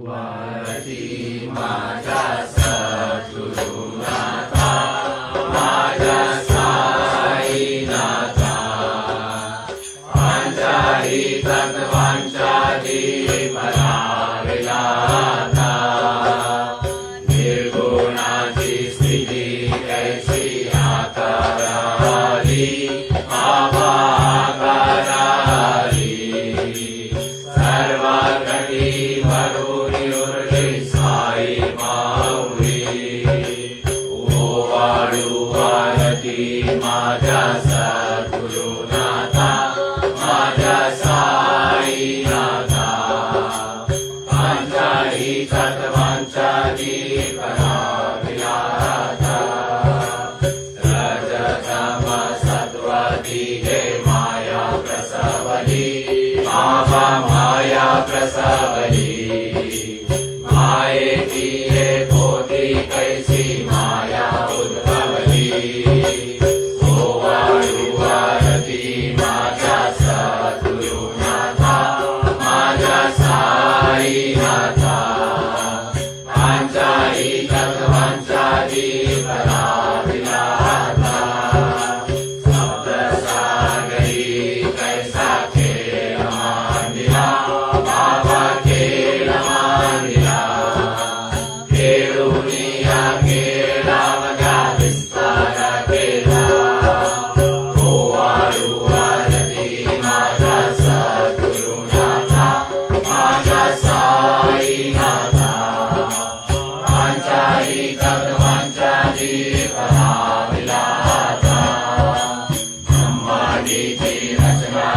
वारती माझा सद्गुरुनाथा, माझा साईनाथा, पांचाही तत्वांचाही पराविलाता, निर्गुणाची स्थिती कैसी हाताळावी, आभाकारावी, सर्वाकटी भरून उरली साई माऊली. ओवाळू आरती माझ्या सद्गुरुनाथा, माझ्या साईनाथा, पांचाही तत्वांचाही पराविलाता, रजतम सत्त्वादी हे माया प्रसवली, मावा माया प्रसवली, मायेची हे पोटी कैसी माया उद्भवली. ओवाळू आरती माझ्या सद्गुरुनाथा, माझ्या साईनाथा, पांचाही तत्वांचाही पराविलाता, सप्तसागरी कैसा खेळ मांडिला, बाबा खेळ मांडिला, खेळूनी या खेळामधा विस्तार केला. ओवाळू आरती माझ्या सद्गुरुनाथा, माझ्या साईनाथा, पांचाही तत्वांचाही पराविलाता. ब्रह्मांडीची रचना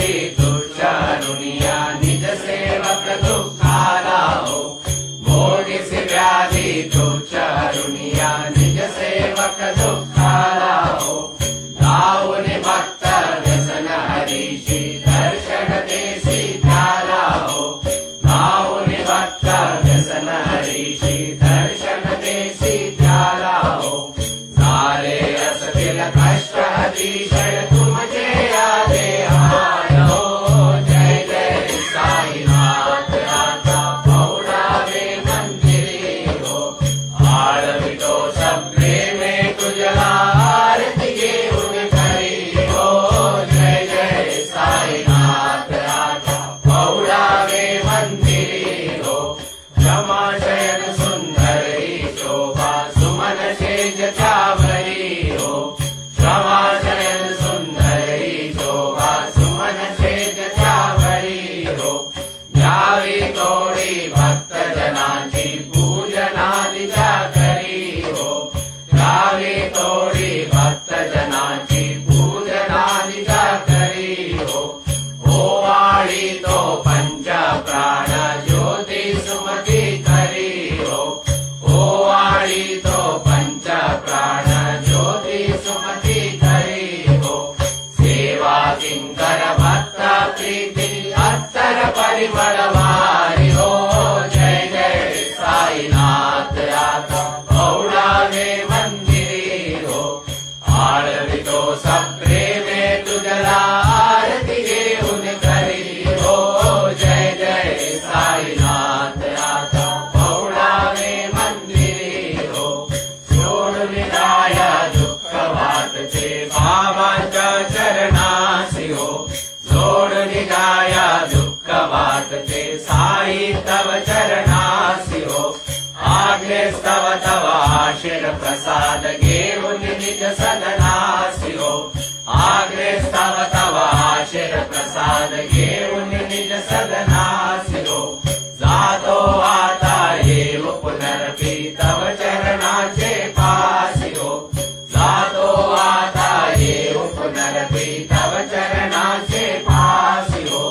व्याधी तुच्छ ऋणिया निज सेवक दुःखाला हो मोडीसी व्याधी तुच्छ ऋणिया निज सेवक दुःखाला हो गाऊनि भक्त व्यसन हरीशी दर्शन देसी त्याला हो गाऊनि भक्त व्यसन हरीशी दर्शन देसी त्याला हो सारे असतील कष्ट अतिशय तुमचे आले हाय हो जय जय साईनाथ आता पौरावे मंदिरी हो आळवितो सप्रे में तुझला आरती घेऊन करी हो जय जय साईनाथ आता पौरावे मंदिरी हो क्षमाशयन सुंदरी शोभा सुमन शेज चावरी हो क्षमाशयन सुंदरी शोभा सुमन शेज चावरी हो यावी तोडी भक्त जनाची पूजनादिच्या करी हो यावी तोडी भक्त जनाची पूजनादिच्या करी हो ओवाळी तो पंच प्राण ज्योती सुमती करी हो ओवाळी तो पंच प्राण ज्योती सुमती करी हो सेवा किंकर भक्त प्रीती अत्तर परिमळ वारी हो जय जय साईनाथ आता पौरावे मंदिरी हो आळवितो सप्रे में तुझला आरती घेऊन करी हो जय जय साईनाथ आता पौरावे मंदिरी हो सोड विदाय दुःख वाटते बाबांच्या चरणासी हो सोड निघाय दुःख वाटते साई तव चरणासी हो आज्ञे स्तव तव आशीर प्रसाद घेऊन निज सदनासी हो आज्ञे स्तव तव आशीर प्रसाद घेऊन निज सदनासी हो जातो आता येव पुनरपी तव चरणाचे पासी हो जातो आता येव पुनरपी तव चरणाचे पासी हो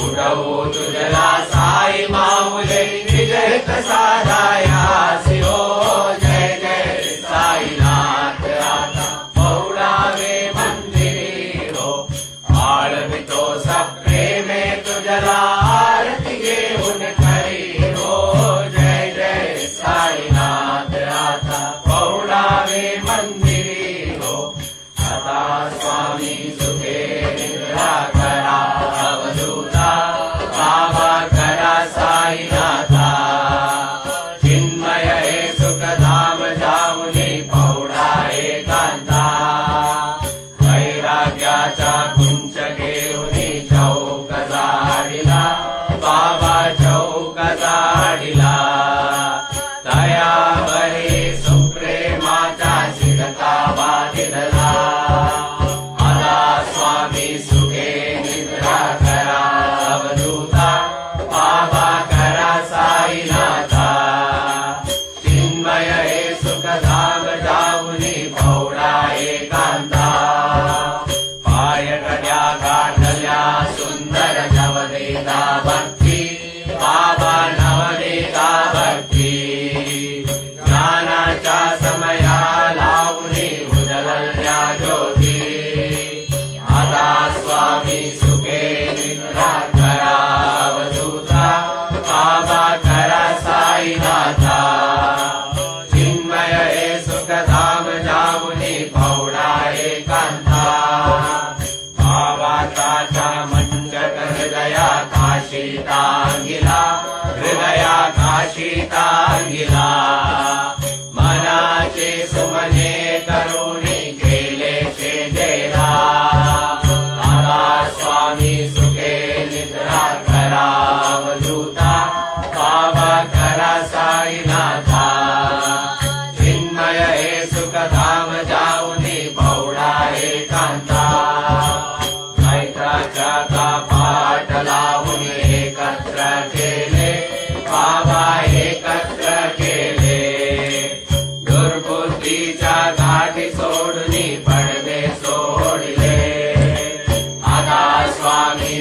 उडवू तुझला साई माऊले निजहित साधायासी हो जय जय साईनाथ आता पौरावे मंदिरी हो आळवितो सप्रे में तुझला आरती घेऊन करी हो जय जय साईनाथ आता पौरावे मंदिरी हो आता स्वामी सुखे निद्रा करा अवधूता बाबा करा साईनाथा चिन्मय हे सुखधाम जाऊनी पौडा एकांता वैराग्याचा कुंच घेऊनी चौक जाडिला बाबा चौक जाडिला दयावरी सुप्रेमाचा शिरता बांधिला आता स्वामी सुखे निद्रा करा अवधूता बाबा करा साईनाथा चिन्मय हे सुखधाम जाऊनी पौडा एकांता पाय गड्या गाठल्या सुंदर नवदेता भक्ती बाबा नवदेता भक्ती ज्ञानाच्या समया लावणी उजळल्या ज्योती आता स्वामी सुखे निद्रा करा अवधूता बाबा करा साईनाथा चिन्मय हे सुखधाम जाऊनी पौडा एकांता भावाचा मंडक हृदया काशीतांगिला हृदया काशीतांगिला मनाचे सुमने करुणी केले शेजेला आता स्वामी सुखे निद्रा करा अवधूता बाबा करा साईनाथा चिन्मय हे सुखधाम जाऊनी पौडा एकांता मैत्राच्या पाठ लावून एकत्र केले बाबा एकत्र केले दुर्बुद्धीच्या घाटी सोडून पडदे सोडले आता स्वामी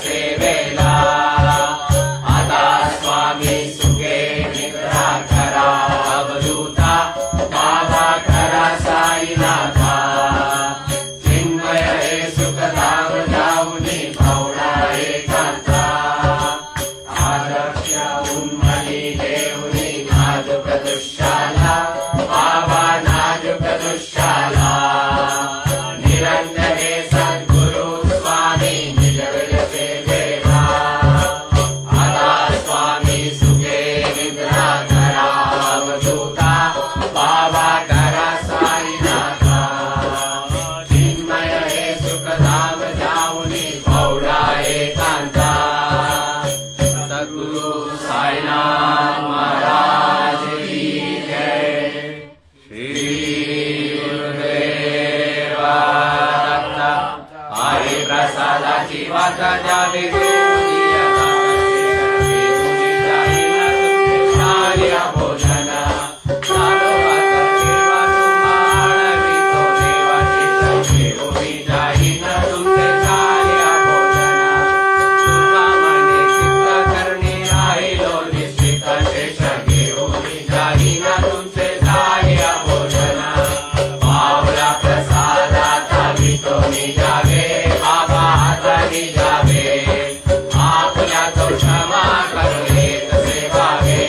सेवेला आता स्वामी सुखे निद्रा करा अवधूता बाबा खरा साईनाथा चिन्मय हे सुखधाम जाऊनी भावडा एकांता आदर्श उन्मनी देऊनी नाजुक दुःशाला बाबा नाजुक दुःशाला निरंजने सद्गुरु स्वामी निजविल सेवेला आता स्वामी सुखे निद्रा करा अवधूता बाबा करा साईनाथा चिन्मय हे सुखधाम जाऊनी भावडा एकांता सद्गुरु साईनाथ महाराज की जय श्री गुरुदेव दत्त हरी प्रसादाची वाचा जावी भोजन आपल्या तो क्षमा करू एक सेवा घे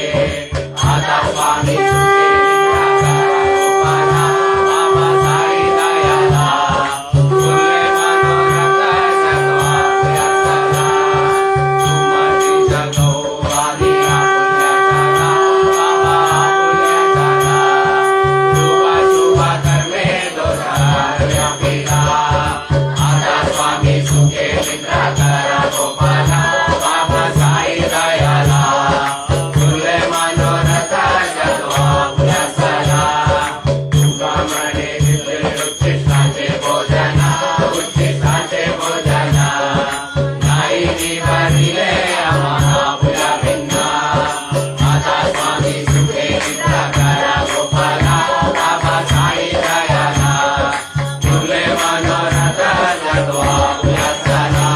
आता स्वामी सुखे निद्रा करा गोपाला बाबा साई दयाला फुले मनोरथ सर्व आपल्या करा सुमती जगो आधी आपुल्या करा बाबा आपुल्या करा शुभ शुभ कर्मे दोषार व्यापिला आता स्वामी सुखे निद्रा करा गोपाला बाबा साई दयाला फुले मनोरथ सर्व आपल्या करा तुकामणे दिले उच्छिष्टाचे भोजन उच्छिष्टाचे भोजन नाही निभरिले आम्हाला फुला भिन्ना आता स्वामी सुखे निद्रा करा गोपाला बाबा साई दयाला फुले मनोरथ सर्व आपल्या करा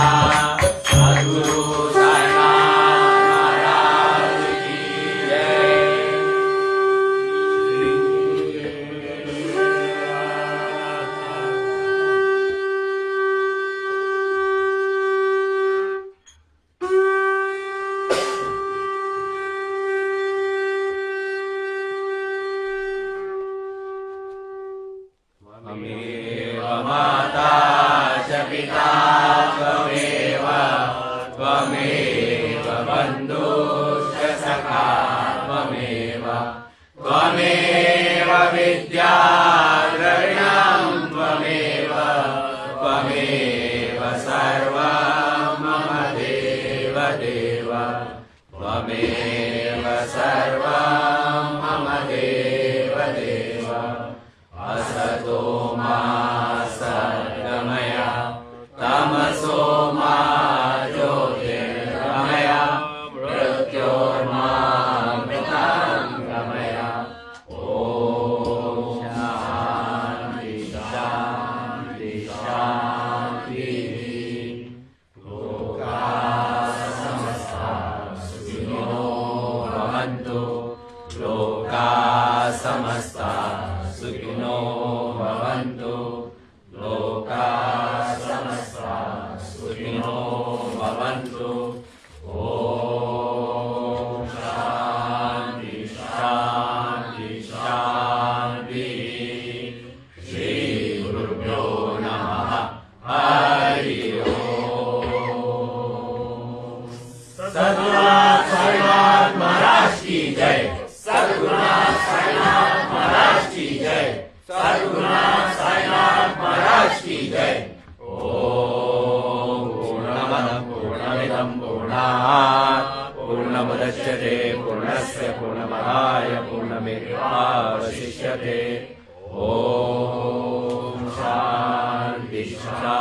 सद्गुरु साईनाथ महाराज की जय त्वमेव माता च पिता त्वमेव त्वमेव बन्धुश्च सखा त्वमेव त्वमेव विद्या द्रविणं त्वमेव त्वमेव सर्वं मम देव देव त्वमेव सर्वं मम देव देव असतो मा सद्गमय तमसो मा ज्योतिर्गमय मृत्योर्मामृतं गमय ॐ शान्ति शान्ति शान्तिः लोकाः समस्ताः सुखिनो भवन्तु लोकाः समस्ताः सुखिनो भवन्तु लोकाः समस्ताः सुखिनो भवन्तु ॐ शान्ति शान्ति शान्तिः श्री गुरुभ्यो नमः हरि ओम सद्गुरुनाथ साईनाथ महाराज की जय सद्गुरुनाथ साईनाथ महाराज की जय सद्गुरुनाथ साईनाथ महाराज की जय ओम पूर्णमदः पूर्णमिदं पूर्णात् पूर्णमुदच्यते पूर्णस्य पूर्णमादाय पूर्णमेवावशिष्यते ओम शान्ति शान्ति